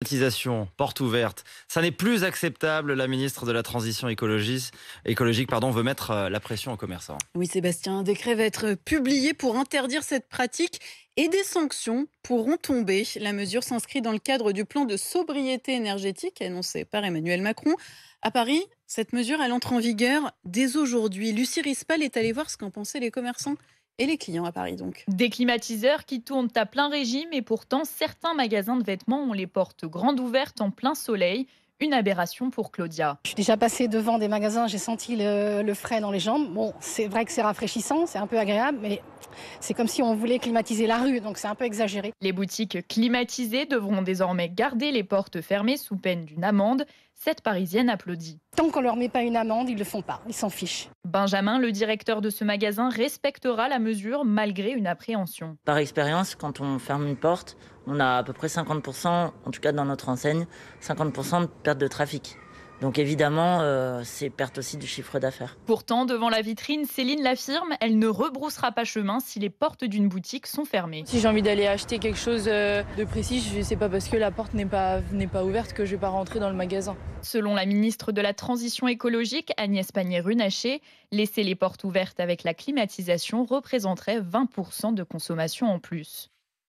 Climatisation, porte ouverte, ça n'est plus acceptable. La ministre de la Transition écologique veut mettre la pression aux commerçants. Oui, Sébastien, un décret va être publié pour interdire cette pratique et des sanctions pourront tomber. La mesure s'inscrit dans le cadre du plan de sobriété énergétique annoncé par Emmanuel Macron. À Paris, cette mesure, elle entre en vigueur dès aujourd'hui. Lucie Rispal est allée voir ce qu'en pensaient les commerçants et les clients à Paris donc. Des climatiseurs qui tournent à plein régime et pourtant certains magasins de vêtements ont les portes grandes ouvertes en plein soleil. Une aberration pour Claudia. Je suis déjà passée devant des magasins, j'ai senti le frais dans les jambes. Bon, c'est vrai que c'est rafraîchissant, c'est un peu agréable, mais c'est comme si on voulait climatiser la rue, donc c'est un peu exagéré. Les boutiques climatisées devront désormais garder les portes fermées sous peine d'une amende. Cette Parisienne applaudit. Tant qu'on leur met pas une amende, ils le font pas, ils s'en fichent. Benjamin, le directeur de ce magasin, respectera la mesure malgré une appréhension. Par expérience, quand on ferme une porte, on a à peu près 50%, en tout cas dans notre enseigne, 50% de perte de trafic. Donc évidemment, c'est perte aussi du chiffre d'affaires. Pourtant, devant la vitrine, Céline l'affirme, elle ne rebroussera pas chemin si les portes d'une boutique sont fermées. Si j'ai envie d'aller acheter quelque chose de précis, c'est pas parce que la porte n'est pas ouverte que je vais pas rentrer dans le magasin. Selon la ministre de la Transition écologique, Agnès Pannier-Runacher, laisser les portes ouvertes avec la climatisation représenterait 20% de consommation en plus.